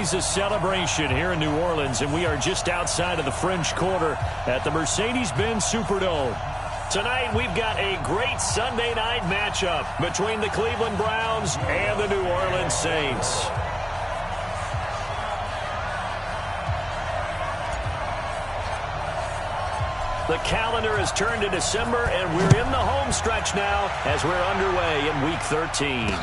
always a celebration here in New Orleans, and we are just outside of the French Quarter at the Mercedes-Benz Superdome. Tonight, we've got a great Sunday night matchup between the Cleveland Browns and the New Orleans Saints. The calendar has turned to December, and we're in the home stretch now as we're underway in Week 13.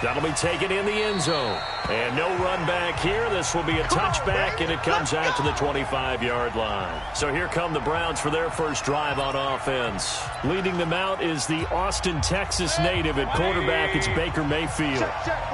That'll be taken in the end zone. And no run back here. This will be a touchback, and it comes out to the 25-yard line. So here come the Browns for their first drive on offense. Leading them out is the Austin, Texas native at quarterback. It's Baker Mayfield.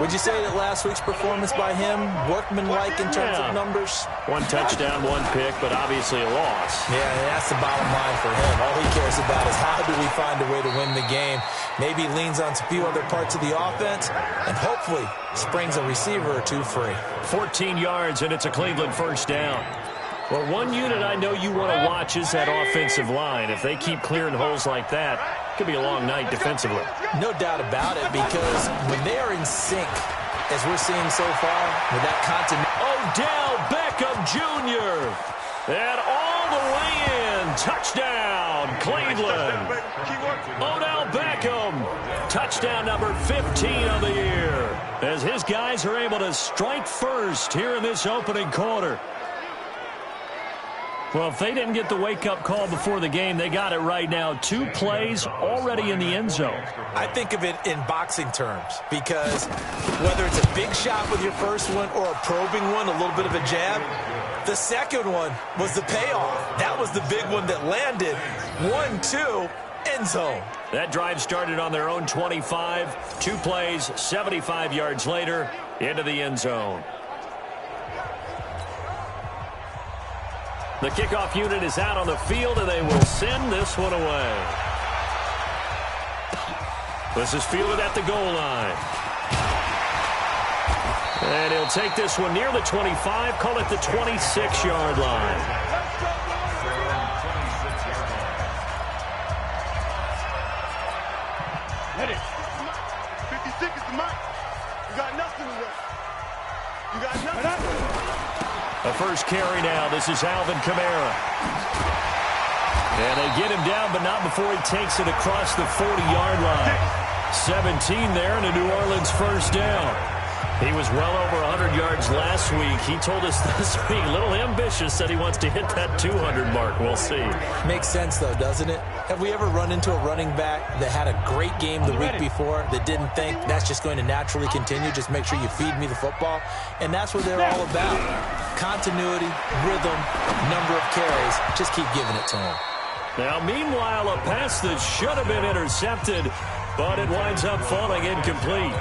Would you say that last week's performance by him, workmanlike in terms of numbers? One touchdown, one pick, but obviously a loss. Yeah, that's the bottom line for him. All he cares about is how do we find a way to win the game. Maybe leans on a few other parts of the offense, and hopefully springs a receiver or two free. 14 yards, and it's a Cleveland first down. Well, one unit I know you want to watch is that offensive line. If they keep clearing holes like that, it could be a long night defensively. No doubt about it, because when they are in sync, as we're seeing so far, with that continuity. Odell Beckham Jr. And all the way in. Touchdown, Cleveland. Odell Beckham. Touchdown number 15 of the year. As his guys are able to strike first here in this opening quarter. Well, if they didn't get the wake-up call before the game, they got it right now. 2 plays already in the end zone. I think of it in boxing terms, because whether it's a big shot with your first one or a probing one, a little bit of a jab, the second one was the payoff. That was the big one that landed. 1-2, end zone. That drive started on their own 25. 2 plays, 75 yards later, into the end zone. The kickoff unit is out on the field, and they will send this one away. This is fielded at the goal line. And he'll take this one near the 25, call it the 26-yard line. Hit it. 56 is the mark. You got nothing to work. You got nothing. A first carry now. This is Alvin Kamara. And they get him down, but not before he takes it across the 40-yard line. 17 there, and a New Orleans first down. He was well over 100 yards last week. He told us this week, a little ambitious, that he wants to hit that 200 mark. We'll see. Makes sense, though, doesn't it? Have we ever run into a running back that had a great game the week before that didn't think that's just going to naturally continue? Just make sure you feed me the football. And that's what they're all about. Continuity, rhythm, number of carries. Just keep giving it to him. Now, meanwhile, a pass that should have been intercepted, but it winds up falling incomplete.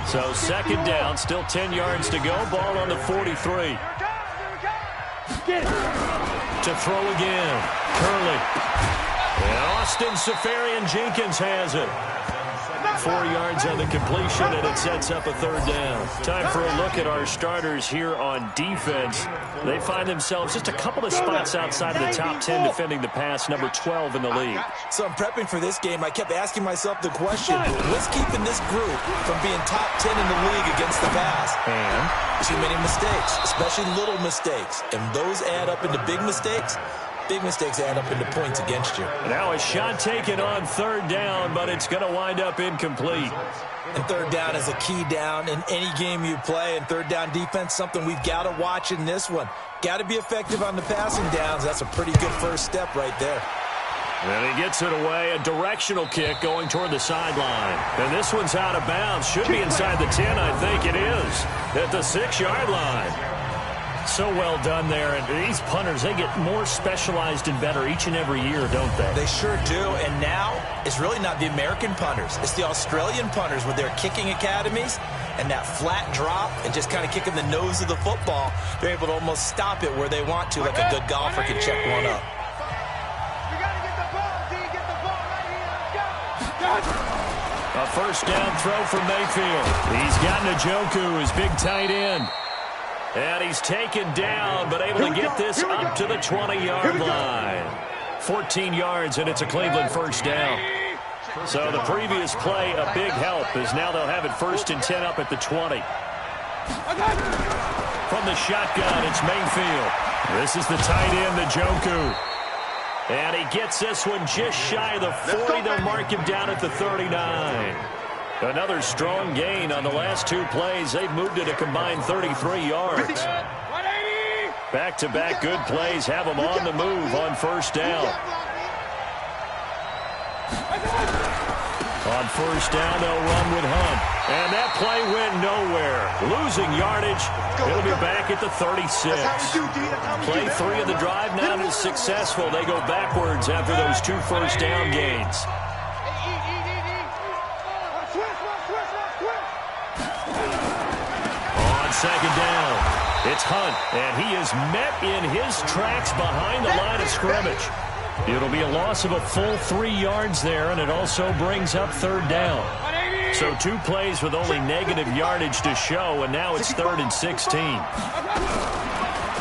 So second down, still 10 yards to go. Ball on the 43. To throw again. Curley. And Austin Seferian-Jenkins has it. 4 yards on the completion, and it sets up a third down. Time for a look at our starters here on defense. They find themselves just a couple of spots outside of the top 10 defending the pass, number 12 in the league. So I'm prepping for this game. I kept asking myself the question, what's keeping this group from being top 10 in the league against the pass? And too many mistakes, especially little mistakes. And those add up into big mistakes. Big mistakes add up into points against you. Now a shot taken on third down, but it's going to wind up incomplete. And third down is a key down in any game you play. And third down defense, something we've got to watch in this one. Got to be effective on the passing downs. That's a pretty good first step right there. And he gets it away. A directional kick going toward the sideline. And this one's out of bounds. Should be inside the 10, I think it is. At the 6-yard line. So well done there. And these punters, they get more specialized and better each and every year, don't they? They sure do. And now, it's really not the American punters. It's the Australian punters with their kicking academies and that flat drop and just kind of kicking the nose of the football. They're able to almost stop it where they want to, like a good golfer can check one up. A first down throw from Mayfield. He's got Njoku, his big tight end. And he's taken down, but able to get this up to the 20-yard line. 14 yards, and it's a Cleveland first down. So the previous play, a big help, as now they'll have it 1st and 10 up at the 20. the shotgun. It's Mayfield. This is the tight end, Njoku. And he gets this one just shy of the 40. They'll mark him down at the 39. Another strong gain on the last two plays. They've moved it a combined 33 yards. Back-to-back good plays have them on the move on first down. On first down, they'll run with Hunt. And that play went nowhere. Losing yardage. It'll be back at the 36. Play 3 of the drive not as successful. They go backwards after those 2 first down gains. On second down, it's Hunt, and he is met in his tracks behind the line of scrimmage. It'll be a loss of a full 3 yards there, and it also brings up third down. So 2 plays with only negative yardage to show, and now it's 3rd and 16.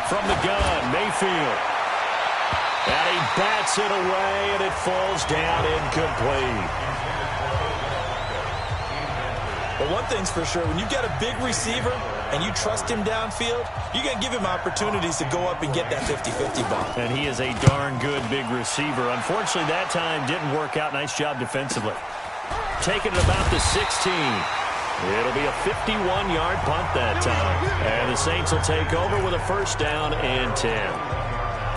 From the gun, Mayfield. And he bats it away, and it falls down incomplete. But one thing's for sure, when you've got a big receiver and you trust him downfield, you're going to give him opportunities to go up and get that 50-50 ball. And he is a darn good big receiver. Unfortunately, that time didn't work out. Nice job defensively. Taking it about the 16. It'll be a 51-yard punt that time. And the Saints will take over with a first down and 10.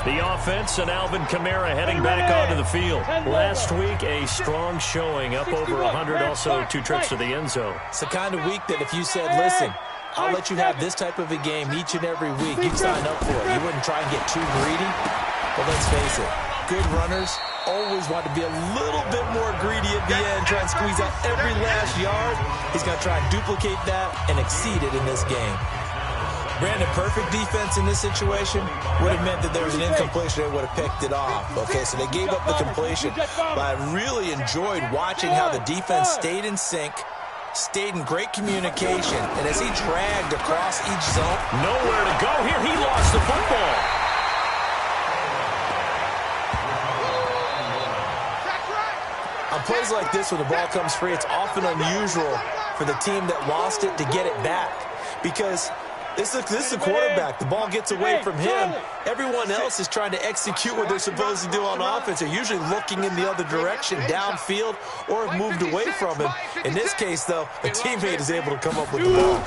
The offense and Alvin Kamara heading back onto the field. Last week, a strong showing, up over 100, also 2 trips to the end zone. It's the kind of week that if you said, listen, I'll let you have this type of a game each and every week, you'd sign up for it. You wouldn't try and get too greedy. But let's face it, good runners always want to be a little bit more greedy at the end, try and squeeze out every last yard. He's going to try and duplicate that and exceed it in this game. Brandon, perfect defense in this situation would have meant that there was an incompletion. They would have picked it off. Okay, so they gave up the completion. But I really enjoyed watching how the defense stayed in sync, stayed in great communication, and as he dragged across each zone. Nowhere to go here. He lost the football. On plays like this, when the ball comes free, it's often unusual for the team that lost it to get it back. Because this is the quarterback. The ball gets away from him. Everyone else is trying to execute what they're supposed to do on offense. They're usually looking in the other direction, downfield, or have moved away from him. In this case, though, a teammate is able to come up with the ball.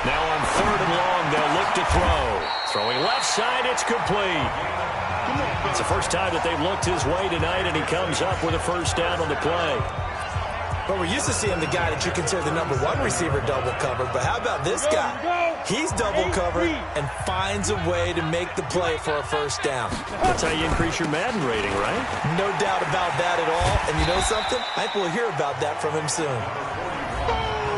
Now on 3rd and long, they'll look to throw. Throwing left side, it's complete. It's the first time that they've looked his way tonight, and he comes up with a first down on the play. But we're used to seeing the guy that you consider the number 1 receiver double covered. But how about this guy? He's double covered and finds a way to make the play for a first down. That's how you increase your Madden rating, right? No doubt about that at all. And you know something? I think we'll hear about that from him soon.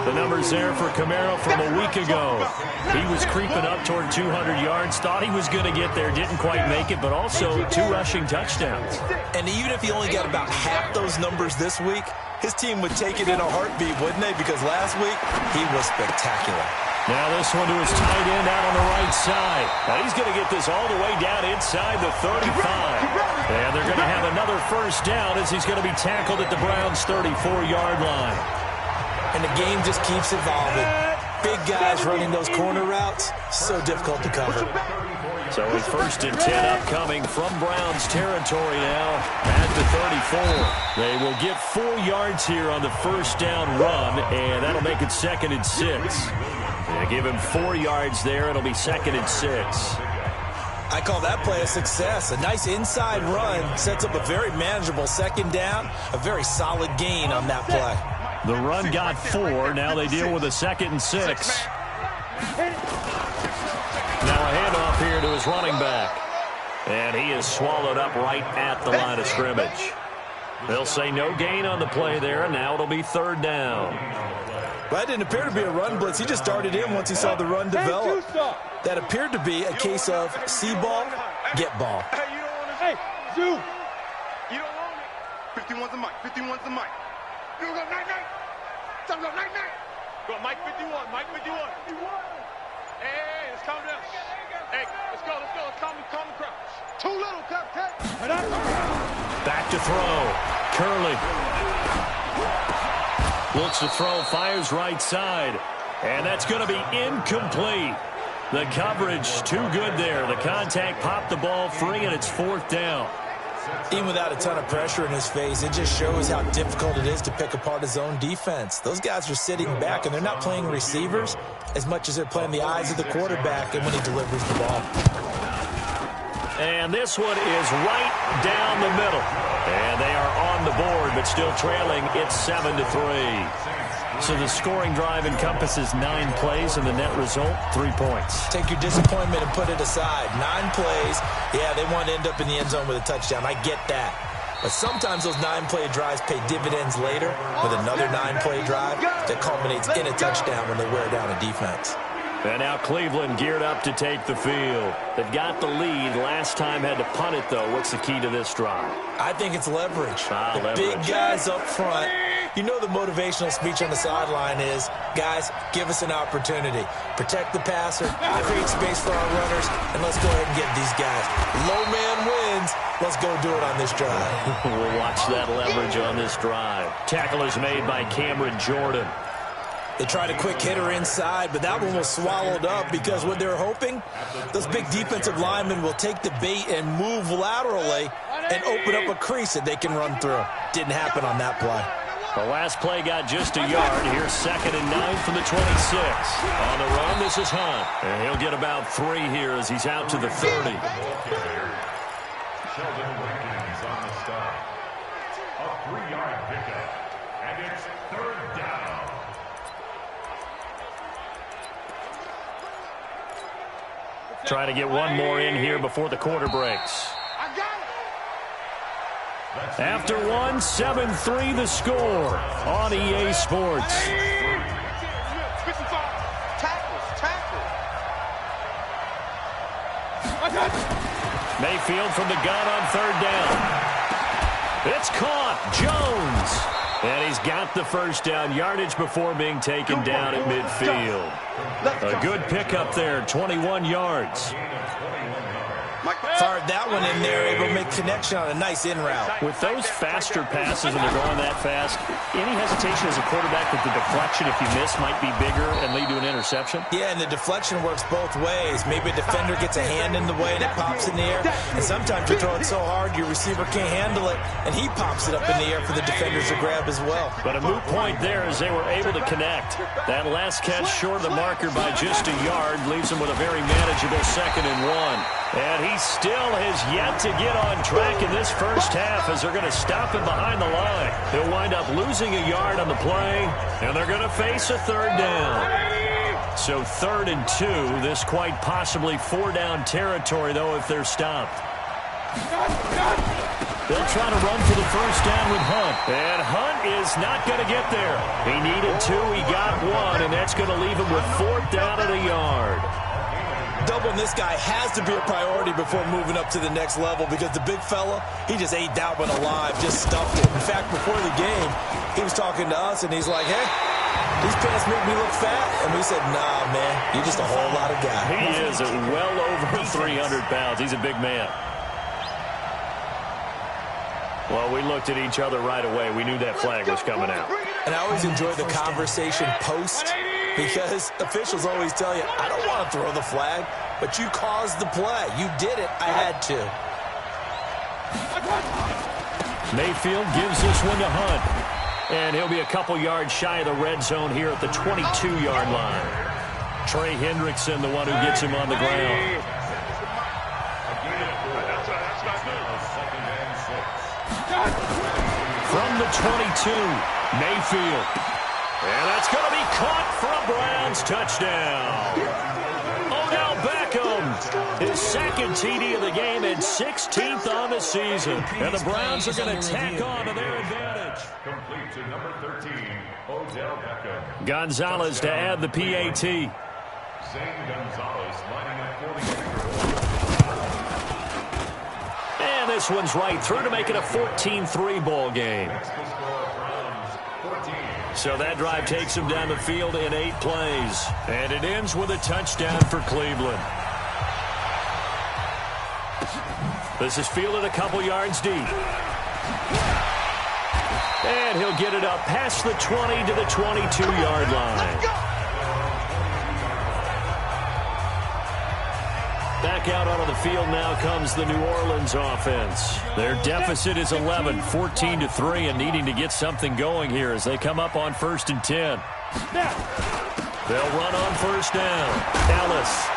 The numbers there for Kamara from a week ago. He was creeping up toward 200 yards. Thought he was going to get there. Didn't quite make it, but also 2 rushing touchdowns. And even if he only got about half those numbers this week, his team would take it in a heartbeat, wouldn't they? Because last week, he was spectacular. Now this one to his tight end out on the right side. Now he's going to get this all the way down inside the 35. And they're going to have another first down as he's going to be tackled at the Browns' 34-yard line. And the game just keeps evolving. Big guys running those corner routes, so difficult to cover. So a 1st and 10 upcoming from Browns territory now at the 34. They will get 4 yards here on the first down run, and that'll make it 2nd and 6. They give him 4 yards there. It'll be 2nd and 6. I call that play a success. A nice inside run sets up a very manageable 2nd down, a very solid gain on that play. The run got 4. Now they deal with a 2nd and 6. Now a handoff here to his running back. And he is swallowed up right at the line of scrimmage. They'll say no gain on the play there, and now it'll be 3rd down. That didn't appear to be a run blitz. He just darted in once he saw the run develop. That appeared to be a case of see ball, get ball. Hey, you don't want to. Hey, Zoo. You don't want it. 51's the mic. 51's the mic. You go night-night. Time to go night-night. Go Mike 51. Mike 51. Hey, let's calm down. Hey, let's go. Let's calm the crowd. Too little, Captain. Back to throw. Curley. Looks to throw, fires right side. And that's going to be incomplete. The coverage too good there. The contact popped the ball free, and it's 4th down. Even without a ton of pressure in his face, it just shows how difficult it is to pick apart his own defense. Those guys are sitting back, and they're not playing receivers as much as they're playing the eyes of the quarterback and when he delivers the ball. And this one is right down the middle. And they are on the board, but still trailing. It's 7-3. So the scoring drive encompasses 9 plays, and the net result, 3 points. Take your disappointment and put it aside. 9 plays. Yeah, they want to end up in the end zone with a touchdown. I get that. But sometimes those 9-play drives pay dividends later with another 9-play drive that culminates in a touchdown when they wear down a defense. And now Cleveland geared up to take the field. They've got the lead. Last time had to punt it, though. What's the key to this drive? I think it's leverage. Leverage. Big guys up front. You know the motivational speech on the sideline is, guys, give us an opportunity. Protect the passer, create space for our runners, and let's go ahead and get these guys. Low man wins. Let's go do it on this drive. We'll watch that leverage on this drive. Tackle is made by Cameron Jordan. They tried a quick hitter inside, but that one was swallowed up because what they're hoping, those big defensive linemen will take the bait and move laterally and open up a crease that they can run through. Didn't happen on that play. The last play got just a yard. Here's 2nd and 9 from the 26. On the run, this is Hunt. And he'll get about 3 here as he's out to the 30. Sheldon Rankins on the stop. A 3-yard pickup. And it's 3rd down. Trying to get one more in here before the quarter breaks. After one, 7-3 the score on EA Sports. Mayfield from the gun on 3rd down. It's caught. Jones. And he's got the first down yardage before being taken down at midfield. A good pickup there, 21 yards. Fired that one in there, able to make connection on a nice in route. With those faster passes and they're going that fast, any hesitation as a quarterback that the deflection, if you miss, might be bigger and lead to an interception? Yeah, and the deflection works both ways. Maybe a defender gets a hand in the way and it pops in the air. And sometimes you throw it so hard your receiver can't handle it, and he pops it up in the air for the defenders to grab as well. But a moot point there as they were able to connect. That last catch short of the marker by just a yard leaves them with a very manageable 2nd and 1. And he still has yet to get on track in this first half as they're going to stop him behind the line. He'll wind up losing a yard on the play, and they're going to face a 3rd down. So 3rd and 2, this quite possibly 4-down territory, though, if they're stopped. They'll try to run for the first down with Hunt. And Hunt is not going to get there. He needed 2, he got 1, and that's going to leave him with 4th down at a yard. Doubling this guy has to be a priority before moving up to the next level because the big fella, he just ate that one alive, just stuffed it. In fact, before the game, he was talking to us, and he's like, hey, these pants make me look fat. And we said, nah, man, you're just a whole lot of guy. He is at well over 300 pounds. He's a big man. Well, we looked at each other right away. We knew that flag was coming out. And I always enjoy the conversation post because officials always tell you, I don't want to throw the flag, but you caused the play. You did it. I had to. Mayfield gives this one to Hunt. And he'll be a couple yards shy of the red zone here at the 22-yard line. Trey Hendrickson, the one who gets him on the ground. From the 22, Mayfield. And that's going to be caught for a Browns touchdown. Odell Beckham, his 2nd TD of the game and 16th on the season. And the Browns are going to tack on to their advantage. Complete to number 13, Odell Beckham. Gonzalez to add the PAT. Zane Gonzalez lining up 40. And this one's right through to make it a 14-3 ball game. So that drive takes him down the field in 8 plays. And it ends with a touchdown for Cleveland. This is fielded a couple yards deep. And he'll get it up past the 20 to the 22-yard line. Back out onto the field now comes the New Orleans offense. Their deficit is 11, 14-3, and needing to get something going here as they come up on 1st and 10. They'll run on 1st down. Ellis.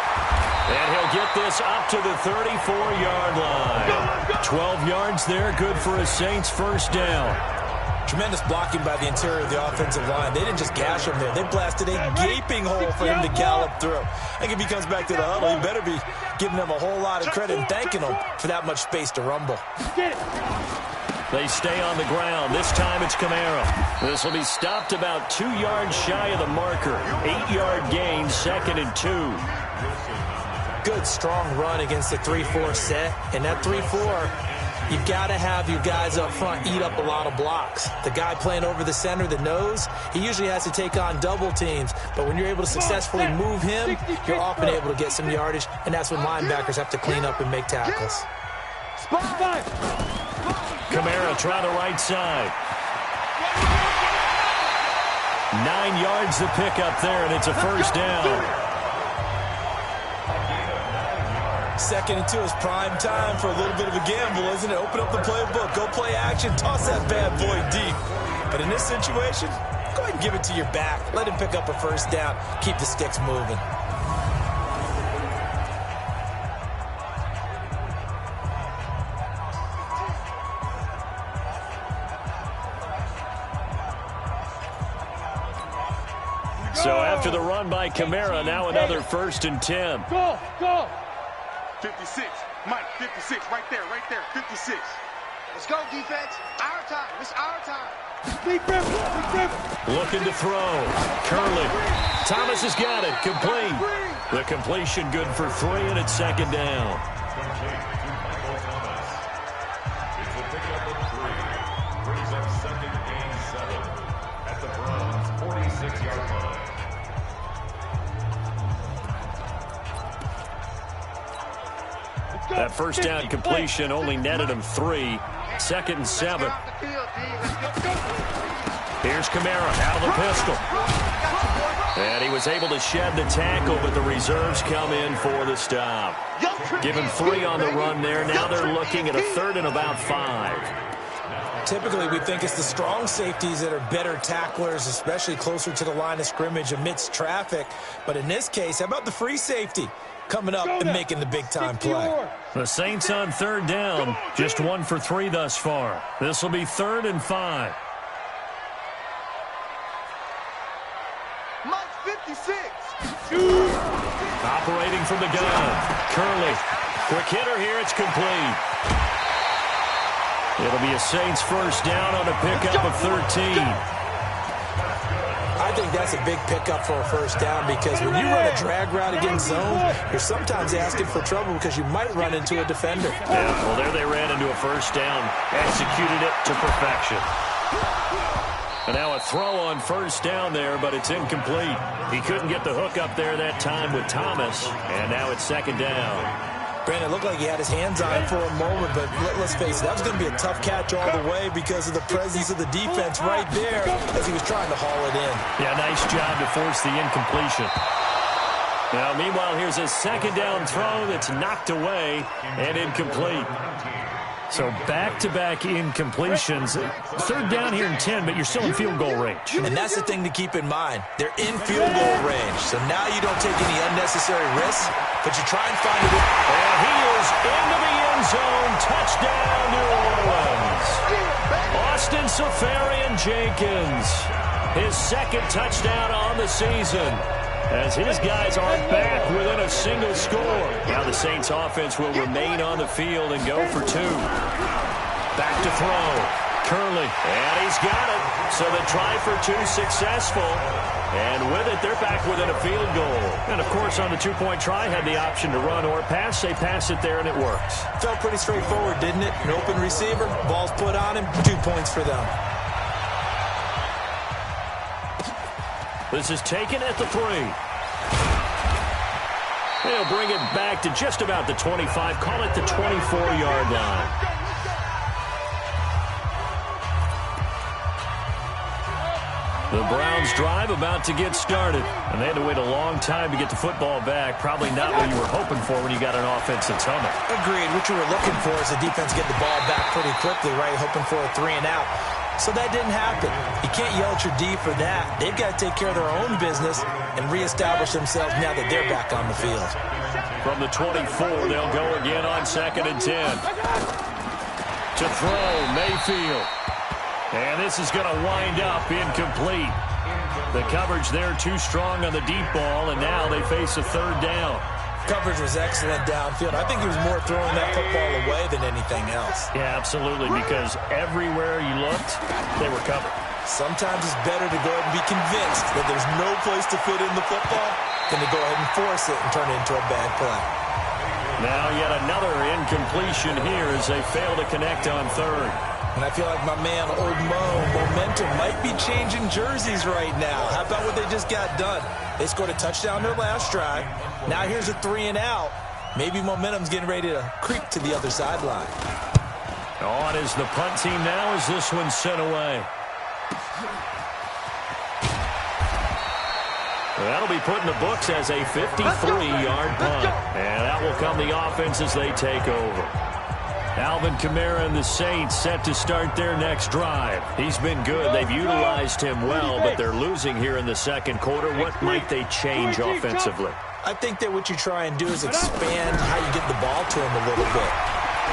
And he'll get this up to the 34-yard line. 12 yards there, good for a Saints 1st down. Tremendous blocking by the interior of the offensive line. They didn't just gash him there. They blasted a gaping hole for him to gallop through. I think if he comes back to the huddle, he better be giving them a whole lot of credit and thanking them for that much space to rumble. They stay on the ground. This time it's Kamara. This will be stopped about 2 yards shy of the marker. 8-yard gain, 2nd and 2. Good, strong run against the 3-4 set. And that 3-4... you've got to have your guys up front eat up a lot of blocks. The guy playing over the center, the nose, he usually has to take on double teams. But when you're able to successfully move him, you're often able to get some yardage, and that's when linebackers have to clean up and make tackles. Kamara try the right side. 9 yards to pick up there, and it's a 1st down. 2nd and 2 is prime time for a little bit of a gamble, isn't it? Open up the playbook, go play action, toss that bad boy deep. But in this situation, go ahead and give it to your back. Let him pick up a 1st down. Keep the sticks moving. So after the run by Kamara, now another 1st and 10. Go! 56. Mike, 56. Right there. 56. Let's go, defense. Our time. It's our time. Looking to throw. Curley. Thomas has got it. Complete. The completion good for 3, and it's 2nd down. It's a pickup of 3. Brings up 2nd and 7 at the Browns' 46-yard line. That 1st down completion only netted him 3. 2nd and 7. Here's Kamara out of the pistol. And he was able to shed the tackle, but the reserves come in for the stop. Give him 3 on the run there. Now they're looking at a 3rd and about 5. Typically, we think it's the strong safeties that are better tacklers, especially closer to the line of scrimmage amidst traffic. But in this case, how about the free safety coming up and making the big-time play? The Saints on 3rd down, just 1 for 3 thus far. This will be 3rd and 5. Mike, 56. Operating from the gun. Curley. Quick hitter here. It's complete. It'll be a Saints 1st down on a pickup of 13. I think that's a big pickup for a 1st down because when you run a drag route against zone, you're sometimes asking for trouble because you might run into a defender. Yeah, well, there they ran into a 1st down, executed it to perfection. And now a throw on 1st down there, but it's incomplete. He couldn't get the hook up there that time with Thomas, and now it's 2nd down. Brandon, it looked like he had his hands on it for a moment, but let's face it, that was going to be a tough catch all the way because of the presence of the defense right there as he was trying to haul it in. Yeah, nice job to force the incompletion. Now, meanwhile, here's a 2nd down throw that's knocked away and incomplete. So back-to-back incompletions. 3rd down here in 10, but you're still in field goal range. And that's the thing to keep in mind. They're in field goal range. So now you don't take any unnecessary risks, but you try and find it. And he is into the end zone. Touchdown, New Orleans. Austin Seferian-Jenkins. His 2nd touchdown on the season, as his guys are back within a single score. Now the Saints offense will remain on the field and go for 2. Back to throw. Curley. And he's got it. So the try for 2 successful. And with it, they're back within a field goal. And, of course, on the 2-point try, had the option to run or pass. They pass it there, and it works. Felt pretty straightforward, didn't it? An open receiver, ball's put on him, 2 points for them. This is taken at the 3. They'll bring it back to just about the 25. Call it the 24-yard line. The Browns drive about to get started. And they had to wait a long time to get the football back. Probably not what you were hoping for when you got an offense that's humming. Agreed. What you were looking for is the defense get the ball back pretty quickly, right? Hoping for a 3 and out. So that didn't happen. You can't yell at your D for that. They've got to take care of their own business and reestablish themselves now that they're back on the field. From the 24, they'll go again on 2nd and 10. To throw, Mayfield. And this is going to wind up incomplete. The coverage there too strong on the deep ball, and now they face a 3rd down. Coverage was excellent downfield. I think he was more throwing that football away than anything else. Yeah, absolutely, because everywhere you looked, they were covered. Sometimes it's better to go ahead and be convinced that there's no place to fit in the football than to go ahead and force it and turn it into a bad play. Now yet another incompletion here as they fail to connect on 3rd. And I feel like my man, Old Mo, momentum might be changing jerseys right now. How about what they just got done? They scored a touchdown their last drive. Now here's a 3 and out. Maybe momentum's getting ready to creep to the other sideline. On is the punt team now as this one's sent away. That'll be put in the books as a 53-yard punt. And that will come the offense as they take over. Alvin Kamara and the Saints set to start their next drive. He's been good. They've utilized him well, but they're losing here in the 2nd quarter. What might they change offensively? I think that what you try and do is expand how you get the ball to him a little bit.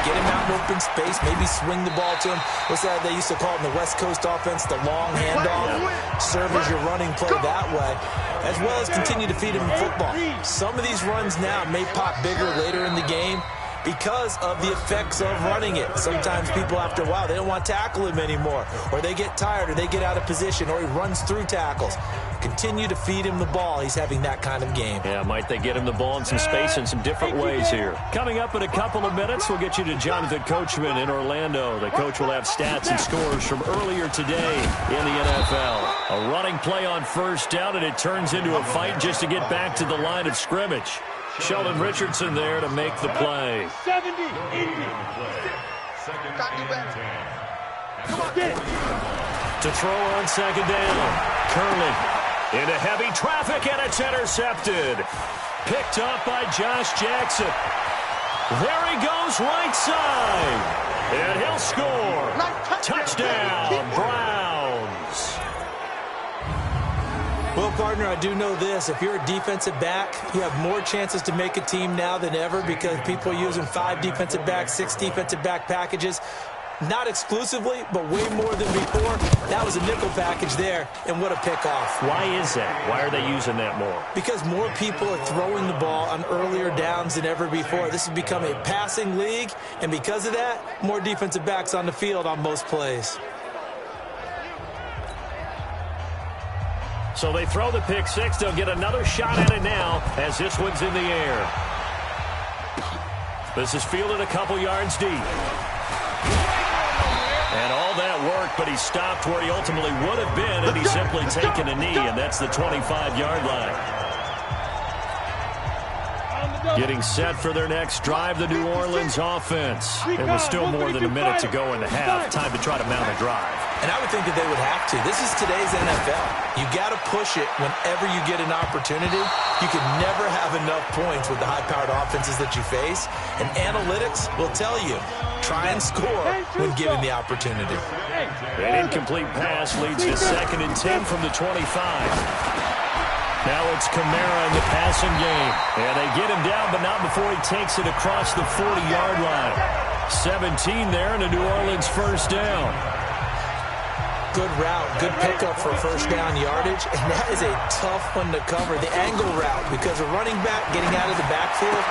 Get him out in open space, maybe swing the ball to him. What's that they used to call it in the West Coast offense, the long handoff? Serve as your running play that way, as well as continue to feed him football. Some of these runs now may pop bigger later in the game because of the effects of running it. Sometimes people, after a while, they don't want to tackle him anymore, or they get tired, or they get out of position, or he runs through tackles. Continue to feed him the ball. He's having that kind of game. Yeah, might they get him the ball in some space in some different ways here. Coming up in a couple of minutes, we'll get you to Jonathan Coachman in Orlando. The coach will have stats and scores from earlier today in the NFL. A running play on 1st down, and it turns into a fight just to get back to the line of scrimmage. Sheldon Richardson there to make the play. 70, 80. To throw on 2nd down. Curley into heavy traffic, and it's intercepted. Picked up by Josh Jackson. There he goes right side. And he'll score. Touchdown, Browns. Well, partner, I do know this. If you're a defensive back, you have more chances to make a team now than ever because people are using 5 defensive backs, 6 defensive back packages. Not exclusively, but way more than before. That was a nickel package there, and what a pickoff. Why is that? Why are they using that more? Because more people are throwing the ball on earlier downs than ever before. This has become a passing league, and because of that, more defensive backs on the field on most plays. So they throw the pick 6. They'll get another shot at it now as this one's in the air. This is fielded a couple yards deep. And all that work, but he stopped where he ultimately would have been, and he's simply taken a knee, and that's the 25-yard line. Getting set for their next drive, the New Orleans offense. There was still more than a minute to go in the half. Time to try to mount a drive. And I would think that they would have to. This is today's NFL. You got to push it whenever you get an opportunity. You can never have enough points with the high-powered offenses that you face. And analytics will tell you, try and score when given the opportunity. An incomplete pass leads to 2nd and 10 from the 25. Now it's Kamara in the passing game. And they get him down, but not before he takes it across the 40-yard line. 17 there, and a New Orleans 1st down. Good route, good pickup for 1st down yardage, and that is a tough one to cover. The angle route, because a running back getting out of the backfield,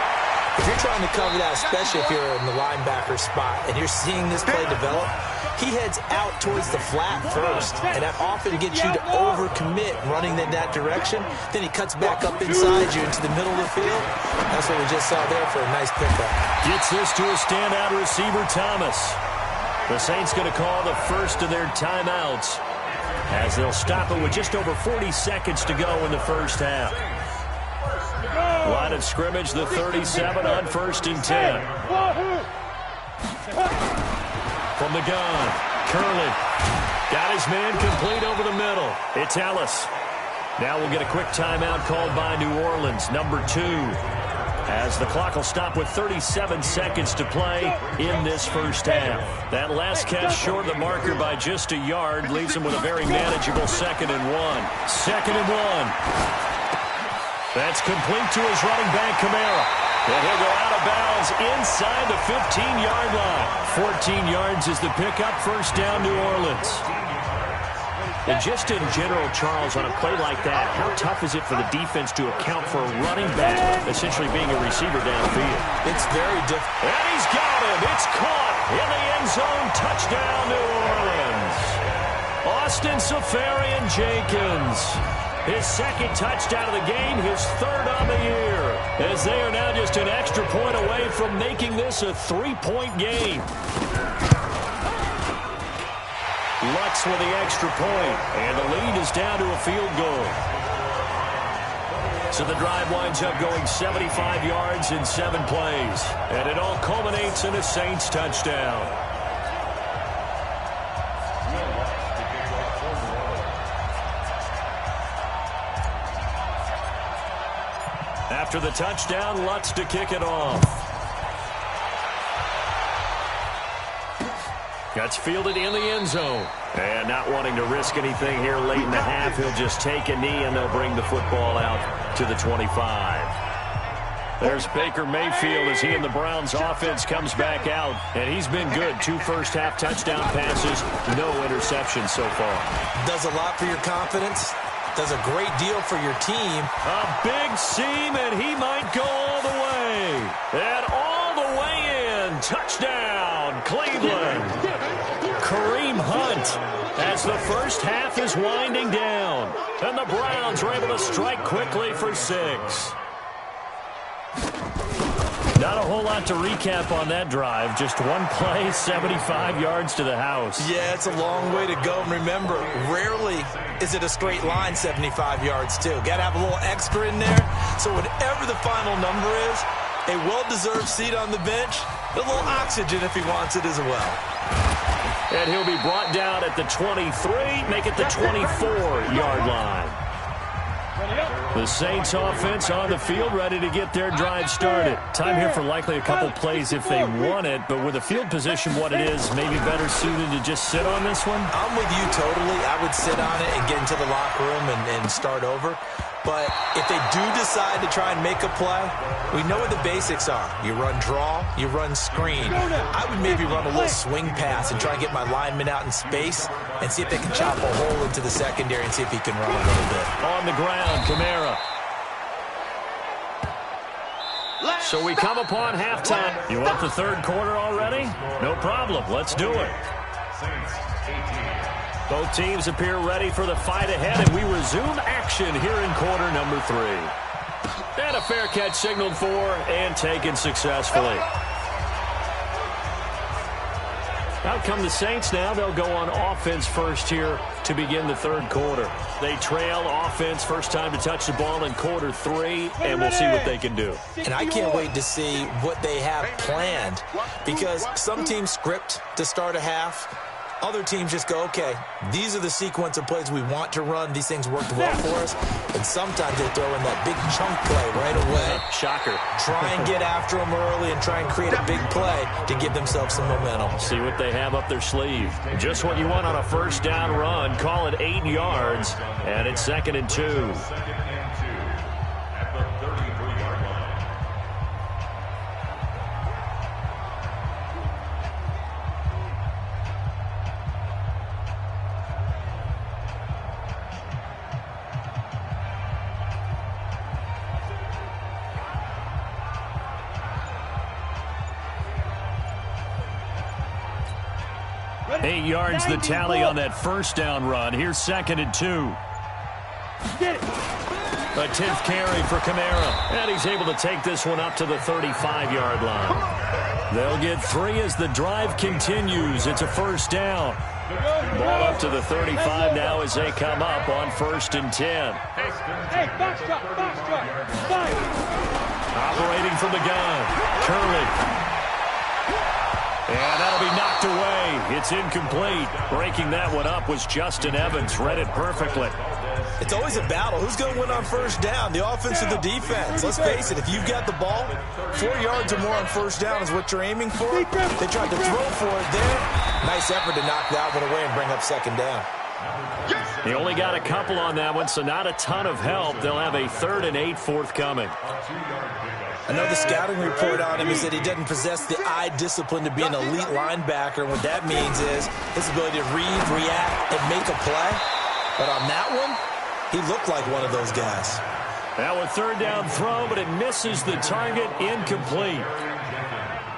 if you're trying to cover that, especially if you're in the linebacker spot, and you're seeing this play develop, he heads out towards the flat first, and that often gets you to overcommit running in that direction. Then he cuts back up inside you into the middle of the field. That's what we just saw there for a nice pickup. Gets this to a standout receiver, Thomas. The Saints going to call the first of their timeouts as they'll stop it with just over 40 seconds to go in the 1st half. Line of scrimmage, the 37 on 1st and 10. From the gun, Curley got his man complete over the middle. It's Ellis. Now we'll get a quick timeout called by New Orleans, number 2. As the clock will stop with 37 seconds to play in this first half. That last catch short of the marker by just a yard leaves him with a very manageable 2nd and 1. 2nd and 1. That's complete to his running back, Kamara. And he'll go out of bounds inside the 15-yard line. 14 yards is the pickup, first down, New Orleans. And just in general, Charles, on a play like that, how tough is it for the defense to account for a running back essentially being a receiver downfield? It's very difficult. And he's got him. It's caught in the end zone. Touchdown, New Orleans. Austin Seferian-Jenkins. His 2nd touchdown of the game, his 3rd on the year. As they are now just an extra point away from making this a 3-point game. Lutz with the extra point, and the lead is down to a field goal. So the drive winds up going 75 yards in 7 plays, and it all culminates in a Saints touchdown. After the touchdown, Lutz to kick it off. That's fielded in the end zone. And not wanting to risk anything here late in the half, he'll just take a knee and they'll bring the football out to the 25. There's Baker Mayfield as he and the Browns offense comes back out. And he's been good. 2 first-half touchdown passes, no interceptions so far. Does a lot for your confidence. Does a great deal for your team. A big seam, and he might go all the way. And all the way in. Touchdown, Cleveland. Kareem Hunt as the first half is winding down. And the Browns are able to strike quickly for 6. Not a whole lot to recap on that drive. Just one play, 75 yards to the house. Yeah, it's a long way to go. And remember, rarely is it a straight line 75 yards, too. Got to have a little extra in there. So whatever the final number is, a well-deserved seat on the bench, a little oxygen if he wants it as well. And he'll be brought down at the 23, make it the 24-yard line. The Saints offense on the field, ready to get their drive started. Time here for likely a couple plays if they want it, but with the field position what it is, maybe better suited to just sit on this one? I'm with you totally. I would sit on it and get into the locker room and start over. But if they do decide to try and make a play, we know what the basics are. You run draw, you run screen. I would maybe run a little swing pass and try and get my lineman out in space and see if they can chop a hole into the secondary and see if he can run a little bit. On the ground, Kamara. So we come upon halftime. You want the 3rd quarter already? No problem. Let's do it. Both teams appear ready for the fight ahead, and we resume action here in quarter number 3. And a fair catch signaled for and taken successfully. Out come the Saints now. They'll go on offense first here to begin the 3rd quarter. They trail offense, first time to touch the ball in quarter 3, and we'll see what they can do. And I can't wait to see what they have planned, because some teams script to start a half. Other teams just go, okay, these are the sequence of plays we want to run. These things worked well for us. And sometimes they throw in that big chunk play right away. Shocker. Try and get after them early and try and create a big play to give themselves some momentum. See what they have up their sleeve. Just what you want on a first down run. Call it 8 yards, and it's 2nd and 2. At the 33-yard line. Eight yards the tally on that first down run. Here's 2nd and 2. A 10th carry for Kamara. And he's able to take this one up to the 35-yard line. They'll get 3 as the drive continues. It's a first down. Ball up to the 35 now as they come up on 1st and 10. Hey, box truck. Operating from the gun. Curley. And that'll be knocked away. It's incomplete. Breaking that one up was Justin Evans. Read it perfectly. It's always a battle. Who's going to win on first down, the offense or the defense? Let's face it, if you've got the ball, 4 yards or more on first down is what you're aiming for. They tried to throw for it there. Nice effort to knock that one away and bring up second down. He only got a couple on that one, so not a ton of help. They'll have a 3rd and 8 forthcoming. I know the scouting report on him is that he doesn't possess the eye discipline to be an elite linebacker. And what that means is his ability to read, react, and make a play. But on that one, he looked like one of those guys. Now a 3rd down throw, but it misses the target, incomplete.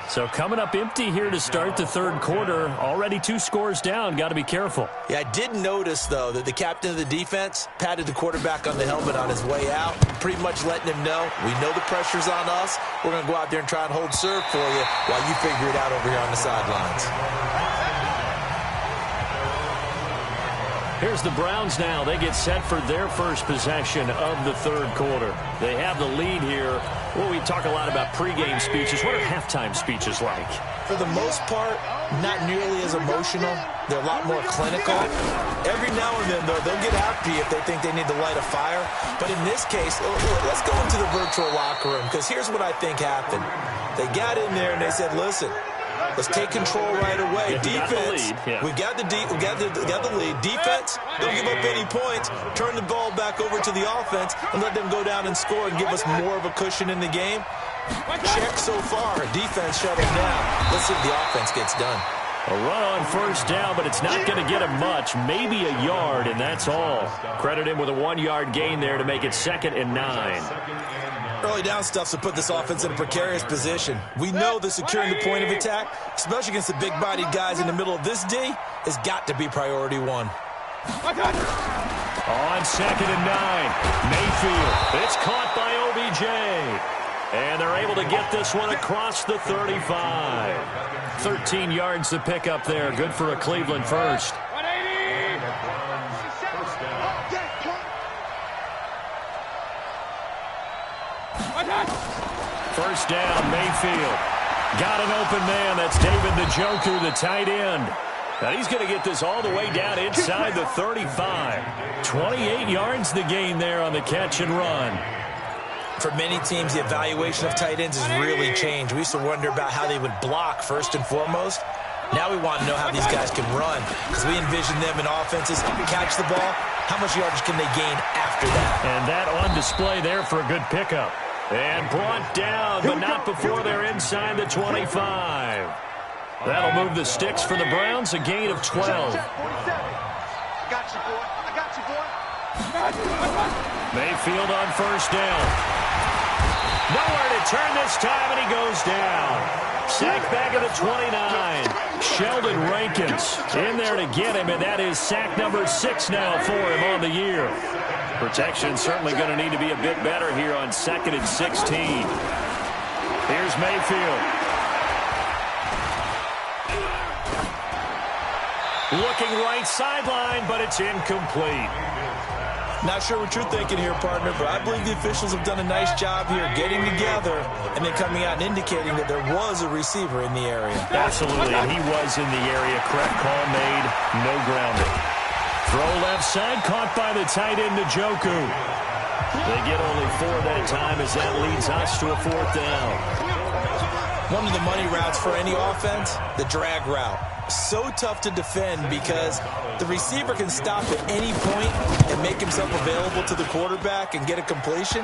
So coming up empty here to start the 3rd quarter. Already 2 scores down. Got to be careful. Yeah, I did notice, though, that the captain of the defense patted the quarterback on the helmet on his way out, pretty much letting him know, we know the pressure's on us. We're going to go out there and try and hold serve for you while you figure it out over here on the sidelines. Here's the Browns now. They get set for their first possession of the 3rd quarter. They have the lead here. Well, we talk a lot about pregame speeches. What are halftime speeches like? For the most part, not nearly as emotional. They're a lot more clinical. Every now and then, though, they'll get after you if they think they need to light a fire. But in this case, let's go into the virtual locker room, because here's what I think happened. They got in there and they said, listen, let's take control right away. Defense, we got the lead. Defense, don't give up any points. Turn the ball back over to the offense and let them go down and score and give us more of a cushion in the game. Check so far. Defense shut them down. Let's see if the offense gets done. A run on first down, but it's not going to get him much. Maybe a yard, and that's all. Credit him with a 1-yard gain there to make it 2nd and 9. Early down stuff to put this offense in a precarious position. We know that securing the point of attack, especially against the big-bodied guys in the middle of this D, has got to be priority 1. On 2nd and 9, Mayfield. It's caught by OBJ. And they're able to get this one across the 35. 13 yards to pick up there. Good for a Cleveland first. First down, Mayfield. Got an open man. That's David Njoku, the tight end. Now he's going to get this all the way down inside the 35. 28 yards the gain there on the catch and run. For many teams, the evaluation of tight ends has really changed. We used to wonder about how they would block first and foremost. Now we want to know how these guys can run, because we envision them in offenses catch the ball. How much yardage can they gain after that? And that on display there for a good pickup. And brought down, but not before they're inside the 25. That'll move the sticks for the Browns, a gain of 12. I got you, boy. I got you, boy. Mayfield on first down. Nowhere to turn this time, and he goes down. Sack back at the 29. Sheldon Rankins in there to get him, and that is sack number 6 now for him on the year. Protection certainly going to need to be a bit better here on 2nd and 16. Here's Mayfield. Looking right sideline, but it's incomplete. Not sure what you're thinking here, partner, but I believe the officials have done a nice job here getting together and then coming out and indicating that there was a receiver in the area. Absolutely, and he was in the area. Correct call made. No grounding. Throw left side, caught by the tight end, Njoku. They get only 4 that time as that leads us to a 4th down. One of the money routes for any offense, the drag route. So tough to defend because the receiver can stop at any point and make himself available to the quarterback and get a completion.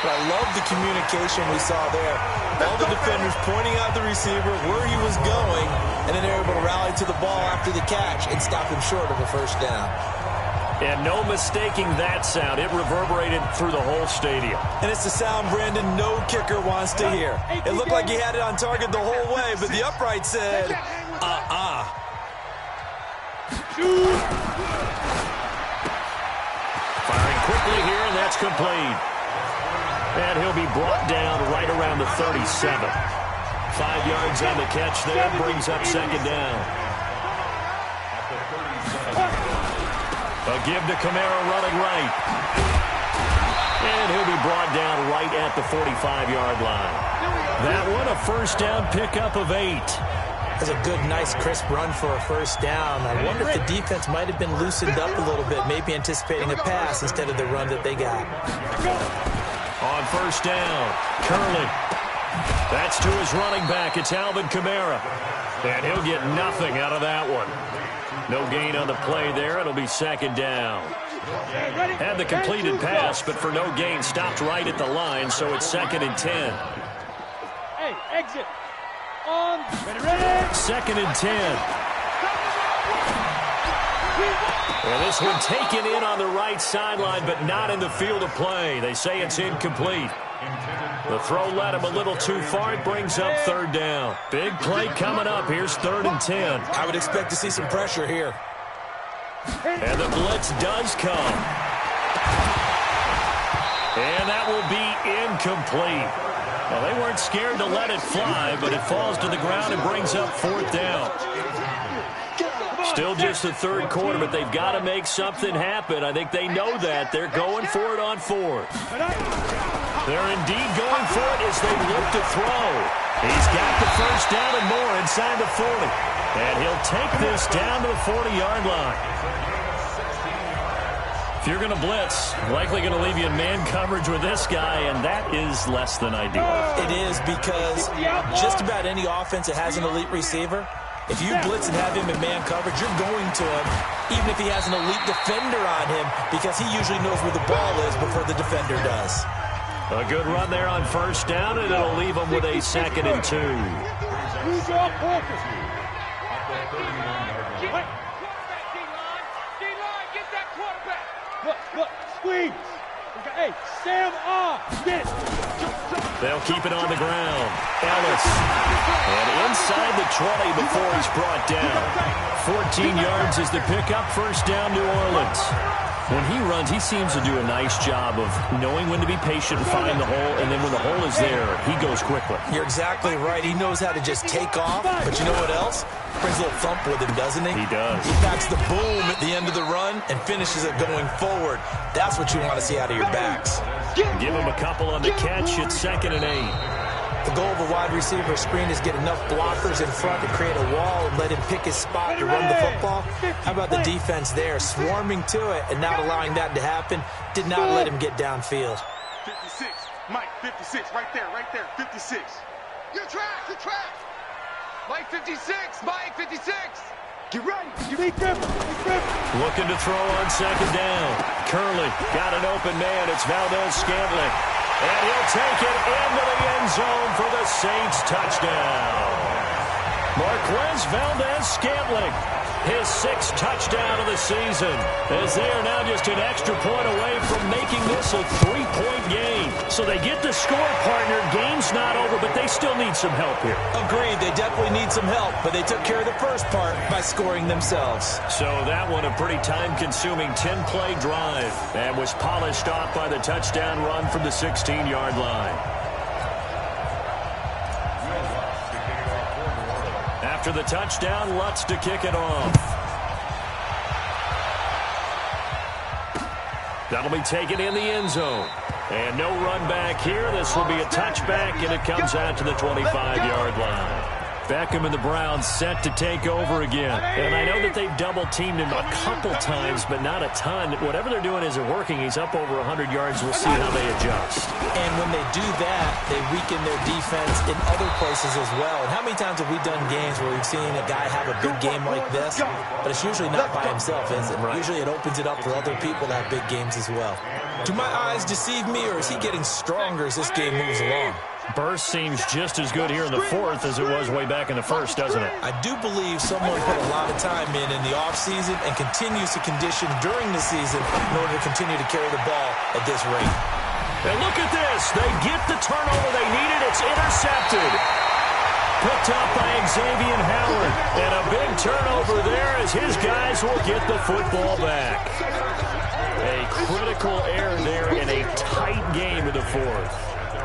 But I love the communication we saw there. All the defenders pointing out the receiver, where he was going, and then they're able to rally to the ball after the catch and stop him short of a first down. And no mistaking that sound. It reverberated through the whole stadium. And it's the sound, Brandon, no kicker wants to hear. It looked like he had it on target the whole way, but the upright said, Firing quickly here, and that's complete. And he'll be brought down right around the 37. 5 yards on the catch there, brings up 2nd down. A give to Kamara running right. And he'll be brought down right at the 45-yard line. That one, a first down pickup of 8. That's a good, nice, crisp run for a first down. I wonder if the defense might have been loosened up a little bit, maybe anticipating a pass instead of the run that they got. On first down, Curley. That's to his running back. It's Alvin Kamara. And he'll get nothing out of that one. No gain on the play there. It'll be second down. Had the completed pass, but for no gain, stopped right at the line, so it's 2nd and 10. Hey, exit. On. Ready. 2nd and 10. Well, this one taken in on the right sideline, but not in the field of play. They say it's incomplete. The throw led him a little too far. It brings up 3rd down. Big play coming up. Here's 3rd and 10. I would expect to see some pressure here. And the blitz does come. And that will be incomplete. Well, they weren't scared to let it fly, but it falls to the ground and brings up 4th down. Still just the 3rd quarter, but they've got to make something happen. I think they know that. They're going for it on 4th. They're indeed going for it as they look to throw. He's got the first down and more inside the 40. And he'll take this down to the 40-yard line. If you're going to blitz, likely going to leave you in man coverage with this guy, and that is less than ideal. It is, because just about any offense that has an elite receiver, if you blitz and have him in man coverage, you're going to him, even if he has an elite defender on him, because he usually knows where the ball is before the defender does. A good run there on first down, and it'll leave them with a 2nd and 2. Use your focus. Look, squeeze. Hey, Sam off. Get it. They'll keep it on the ground. Ellis. And inside the 20 before he's brought down. 14 yards is the pickup. First down, New Orleans. When he runs, he seems to do a nice job of knowing when to be patient and find the hole, and then when the hole is there, he goes quickly. You're exactly right. He knows how to just take off, but you know what else? Brings a little thump with him, doesn't he? He does. He packs the boom at the end of the run and finishes it going forward. That's what you want to see out of your backs. Give him a couple on the catch. It's 2nd and 8. The goal of a wide receiver screen is get enough blockers in front to create a wall and let him pick his spot to run the football. How about the defense there, swarming to it and not allowing that to happen? Did not let him get downfield. 56, Mike, 56, right there, 56. You're trapped. Mike 56, Mike 56. Get ready. Be careful. Looking to throw on 2nd down. Curley got an open man. It's Valdez-Scantling. And he'll take it into the end zone for the Saints touchdown. Marquez Valdez-Scantling, his 6th touchdown of the season, as they are now just an extra point away from making this a 3-point game. So they get the score, partner. Game's not over, but they still need some help here. Agreed, they definitely need some help, but they took care of the first part by scoring themselves. So that one, a pretty time-consuming 10-play drive, and was polished off by the touchdown run from the 16-yard line. After the touchdown, Lutz to kick it off. That'll be taken in the end zone. And no run back here. This will be a touchback, and it comes out to the 25-yard line. Beckham and the Browns set to take over again. And I know that they've double-teamed him a couple times, but not a ton. Whatever they're doing isn't working. He's up over 100 yards. We'll see how they adjust. And when they do that, they weaken their defense in other places as well. And how many times have we done games where we've seen a guy have a big game like this? But it's usually not by himself, is it? Right. Usually it opens it up for other people to have big games as well. Do my eyes deceive me, or is he getting stronger as this game moves along? Burst seems just as good here in the 4th as it was way back in the 1st, doesn't it? I do believe someone put a lot of time in the offseason and continues to condition during the season in order to continue to carry the ball at this rate. And look at this. They get the turnover they needed. It's intercepted. Picked up by Xavier Howard. And a big turnover there as his guys will get the football back. A critical error there in a tight game in the 4th.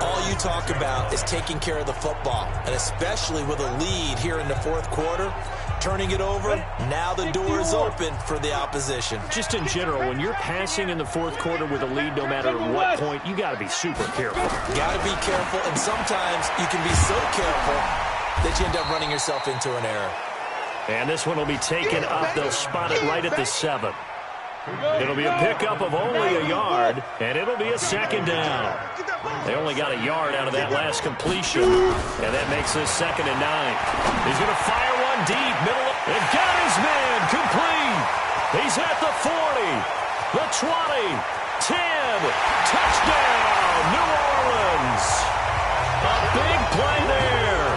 All you talk about is taking care of the football, and especially with a lead here in the 4th quarter, turning it over, now the door is open for the opposition. Just in general, when you're passing in the 4th quarter with a lead, no matter what point, you got to be super careful. Got to be careful, and sometimes you can be so careful that you end up running yourself into an error. And this one will be taken up. They'll spot it right at the 7. It'll be a pickup of only a yard, and it'll be a second down. They only got a yard out of that last completion, and that makes this 2nd and 9. He's going to fire one deep, middle, and got his man complete. He's at the 40, the 20, 10, touchdown, New Orleans. A big play there,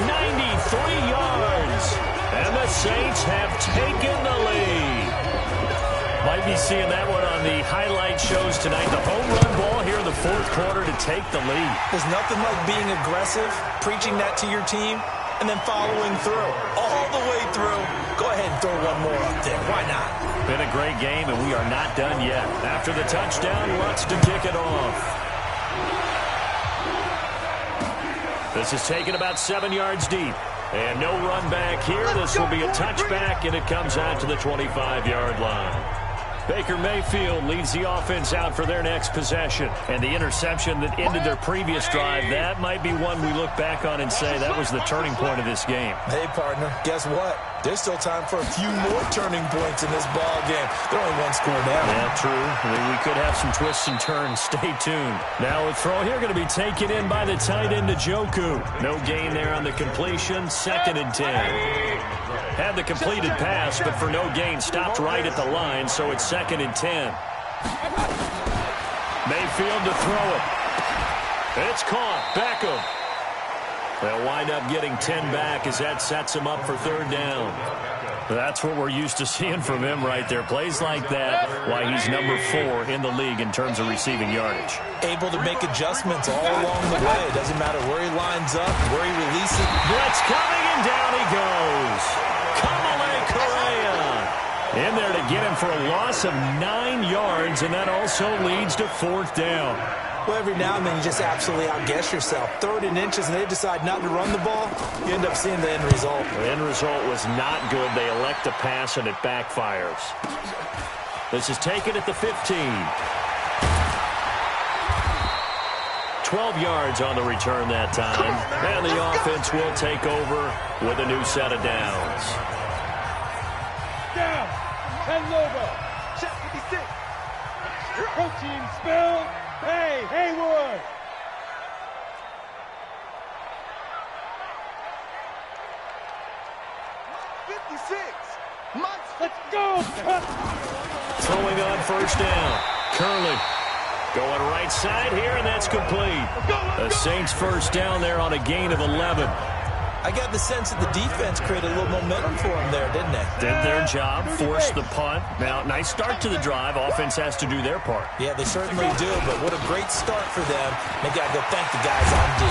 93 yards, and the Saints have taken the lead. Might be seeing that one on the highlight shows tonight. The home run ball here in the 4th quarter to take the lead. There's nothing like being aggressive, preaching that to your team, and then following through. All the way through. Go ahead and throw one more up there. Why not? Been a great game, and we are not done yet. After the touchdown, Lutz to kick it off. This is taken about 7 yards deep. And no run back here. This will be a touchback, and it comes out to the 25-yard line. Baker Mayfield leads the offense out for their next possession. And the interception that ended their previous drive, that might be one we look back on and say that was the turning point of this game. Hey, partner, guess what? There's still time for a few more turning points in this ball game. They're only one score down. Yeah, true. We could have some twists and turns. Stay tuned. Now a throw here going to be taken in by the tight end, Njoku. No gain there on the completion. 2nd and 10. Had the completed pass, but for no gain, stopped right at the line, so it's 2nd and 10. Mayfield to throw it. It's caught. Beckham. They'll wind up getting 10 back as that sets him up for 3rd down. That's what we're used to seeing from him right there. Plays like that, why he's number 4 in the league in terms of receiving yardage. Able to make adjustments all along the way. It doesn't matter where he lines up, where he releases. Blitz coming, and down he goes. Kamale Correa in there to get him for a loss of 9 yards, and that also leads to 4th down. Well, every now and then you just absolutely outguess yourself. 3rd and inches, and they decide not to run the ball. You end up seeing the end result. The end result was not good. They elect to pass, and it backfires. This is taken at the 15. 12 yards on the return that time. And the offense will take over with a new set of downs. Down. 10 Lobo. Check 56. Protein spill. Hey, Haywood. Let's go. Throwing on 1st down. Curley going right side here, and that's complete. The Saints 1st down there on a gain of 11. I got the sense that the defense created a little momentum for them there, didn't they? Did their job, forced the punt. Now, nice start to the drive. Offense has to do their part. Yeah, they certainly do, but what a great start for them. They got to go thank the guys on D.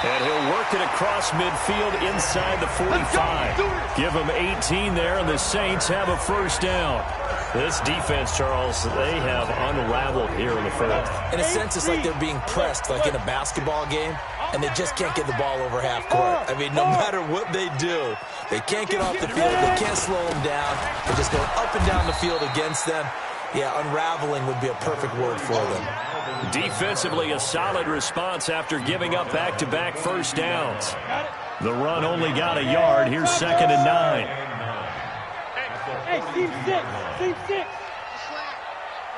And he'll work it across midfield inside the 45. Give them 18 there, and the Saints have a 1st down. This defense, Charles, they have unraveled here in the 4th. In a sense, it's like they're being pressed, like in a basketball game, and they just can't get the ball over half court. I mean, no matter what they do, they can't get off the field. They can't slow them down. They're just going up and down the field against them. Yeah, unraveling would be a perfect word for them. Defensively, a solid response after giving up back-to-back 1st downs. The run only got a yard. Here's 2nd and 9. Hey, team 6. Team 6.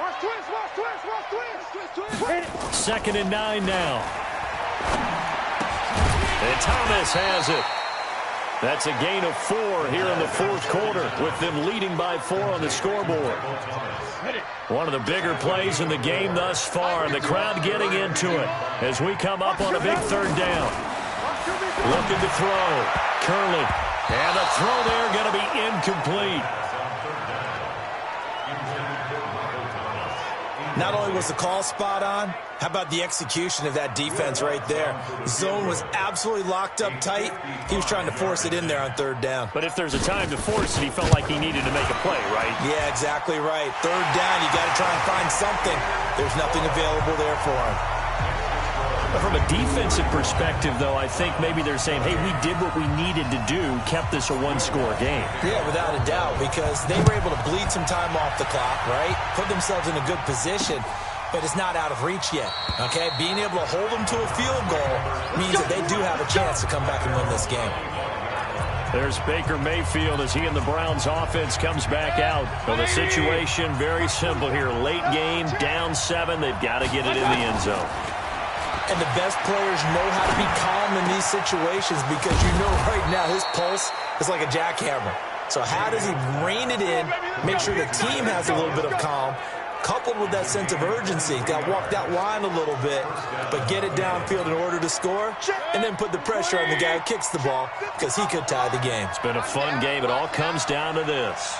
Watch twist. 2nd and 9 now. And Thomas has it. That's a gain of 4 here in the 4th quarter, with them leading by 4 on the scoreboard. One of the bigger plays in the game thus far, and the crowd getting into it as we come up on a big 3rd down. Looking to throw. Curley. And a throw there going to be incomplete. Not only was the call spot on, how about the execution of that defense right there? Zone was absolutely locked up tight. He was trying to force it in there on 3rd down. But if there's a time to force it, he felt like he needed to make a play, right? Yeah, exactly right. 3rd down, you got to try and find something. There's nothing available there for him. From a defensive perspective, though, I think maybe they're saying, hey, we did what we needed to do, kept this a 1-score game. Yeah, without a doubt, because they were able to bleed some time off the clock, right? Put themselves in a good position. but it's not out of reach yet, okay? Being able to hold them to a field goal means that they do have a chance to come back and win this game. There's Baker Mayfield as he and the Browns offense comes back out. Well, the situation very simple here. Late game, down 7. They've got to get it in the end zone. And the best players know how to be calm in these situations because you know right now his pulse is like a jackhammer. So how does he rein it in, make sure the team has a little bit of calm, coupled with that sense of urgency? Got to walk that line a little bit, but get it downfield in order to score, and then put the pressure on the guy who kicks the ball because he could tie the game. It's been a fun game. It all comes down to this.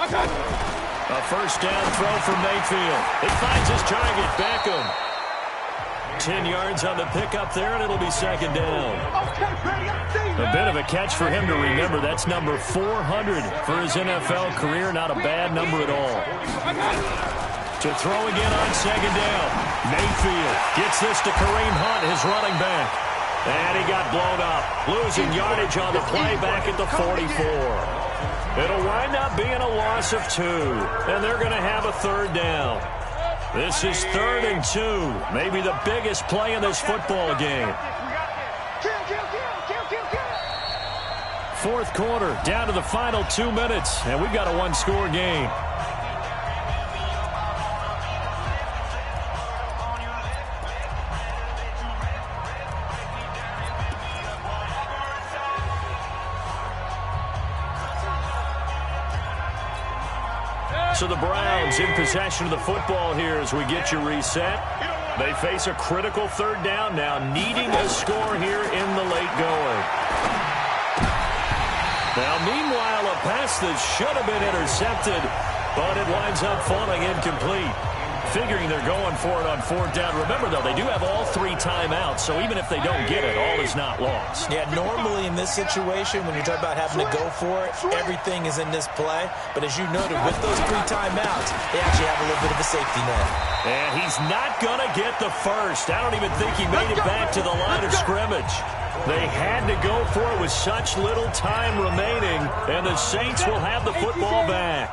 A first down throw for Mayfield. He finds his target, Beckham. 10 yards on the pickup there, and it'll be second down. A bit of a catch for him to remember. That's number 400 for his NFL career. Not a bad number at all. To throw again on second down. Mayfield gets this to Kareem Hunt, his running back. And he got blown up. Losing yardage on the play back at the 44. It'll wind up being a loss of 2. And they're going to have a third down. This is 3rd and 2. Maybe the biggest play in this football game. Fourth quarter, down to the final 2 minutes, and we've got a one-score game. So the Browns in possession of the football here as we get you reset. They face a critical third down now, needing a score here in the late going. Now, meanwhile, a pass that should have been intercepted, but it winds up falling incomplete. Figuring they're going for it on fourth down. Remember, though, they do have all 3 timeouts, so even if they don't get it, all is not lost. Yeah, normally in this situation, when you're talking about having to go for it, everything is in this play. But as you noted, with those 3 timeouts, they actually have a little bit of a safety net. And he's not going to get the first. I don't even think he made it back to the line of scrimmage. They had to go for it with such little time remaining, and the Saints will have the football back.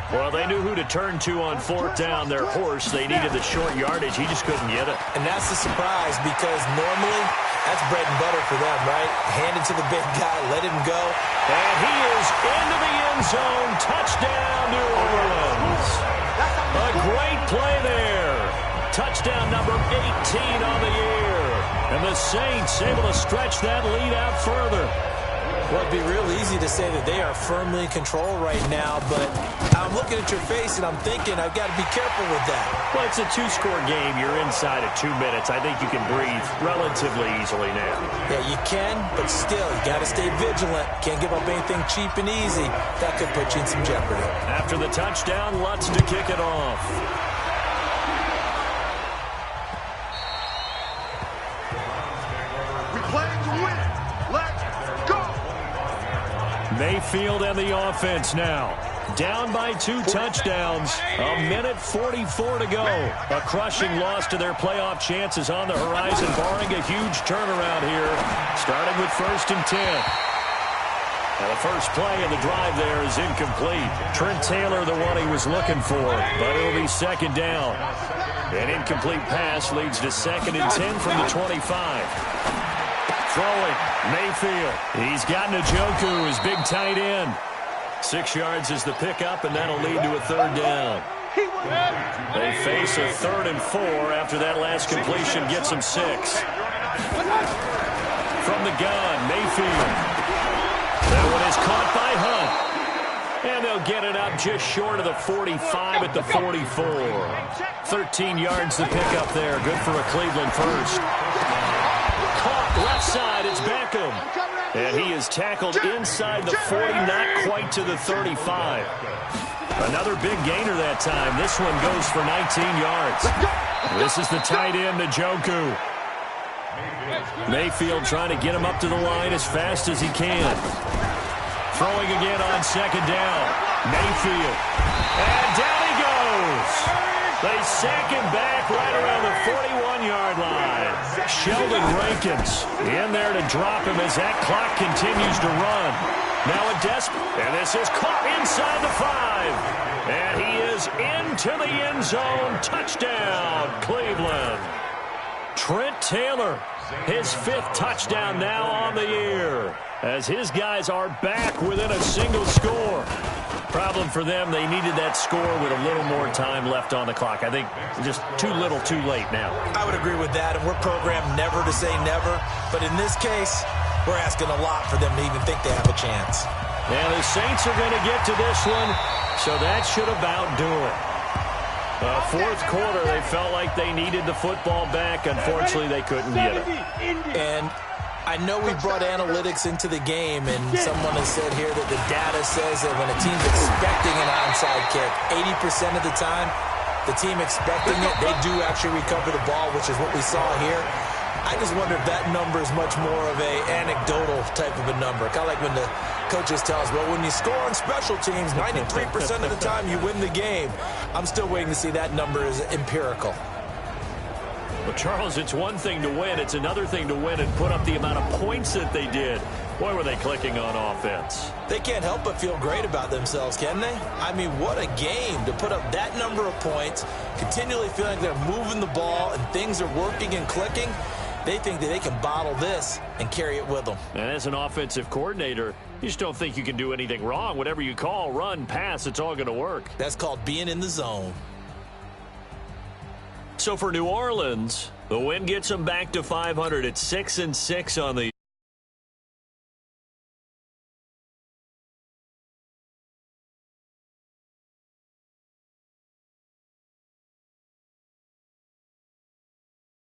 Well, they knew who to turn to on fourth down. Their horse, they needed the short yardage. He just couldn't get it. And that's the surprise because normally that's bread and butter for them, right? Hand it to the big guy, let him go. And he is into the end zone. Touchdown, New Orleans. A great play there. Touchdown number 18 on the year. And the Saints able to stretch that lead out further. Well, it'd be real easy to say that they are firmly in control right now, but I'm looking at your face and I'm thinking I've got to be careful with that. Well, it's a 2-score game. You're inside of 2 minutes. I think you can breathe relatively easily now. Yeah, you can, but still, you got to stay vigilant. Can't give up anything cheap and easy. That could put you in some jeopardy. After the touchdown, Lutz to kick it off. Mayfield and the offense now. Down by 2 touchdowns. A minute 44 to go. A crushing loss to their playoff chances on the horizon, barring a huge turnaround here. Starting with 1st and 10. Now the first play of the drive there is incomplete. Trent Taylor, the one he was looking for, but it'll be second down. An incomplete pass leads to 2nd and 10 from the 25. Throwing, Mayfield. He's got Njoku, his big tight end. 6 yards is the pickup, and that'll lead to a third down. They face a 3rd and 4 after that last completion gets them 6. From the gun, Mayfield. That one is caught by Hunt. And they'll get it up just short of the 45 at the 44. 13 yards the pickup there. Good for a Cleveland first. Caught left side, it's Beckham. And he is tackled inside the 40, not quite to the 35. Another big gainer that time. This one goes for 19 yards. This is the tight end, Njoku. Mayfield trying to get him up to the line as fast as he can. Throwing again on second down. Mayfield. And down he goes. They sack him back right around the 41-yard line. Sheldon Rankins in there to drop him as that clock continues to run. Now a desperate, and this is caught inside the 5. And he is into the end zone. Touchdown, Cleveland. Trent Taylor, his 5th touchdown now on the year, as his guys are back within a single score. Problem for them, they needed that score with a little more time left on the clock. I think just too little, too late now. I would agree with that, and we're programmed never to say never. But in this case, we're asking a lot for them to even think they have a chance. And the Saints are going to get to this one, so that should about do it. Fourth quarter, they felt like they needed the football back. Unfortunately, they couldn't get it. And I know we brought analytics into the game, and someone has said here that the data says that when a team's expecting an onside kick, 80% of the time, the team expecting it, they do actually recover the ball, which is what we saw here. I just wonder if that number is much more of a anecdotal type of a number. Kind of like when the coaches tell us, well, when you score on special teams, 93% of the time you win the game. I'm still waiting to see that number is empirical. Well, Charles, it's one thing to win. It's another thing to win and put up the amount of points that they did. Boy, were they clicking on offense. They can't help but feel great about themselves, can they? I mean, what a game to put up that number of points, continually feeling like they're moving the ball and things are working and clicking. They think that they can bottle this and carry it with them. And as an offensive coordinator, you just don't think you can do anything wrong. Whatever you call, run, pass, it's all going to work. That's called being in the zone. So for New Orleans, the win gets them back to 500 at 6-6 on the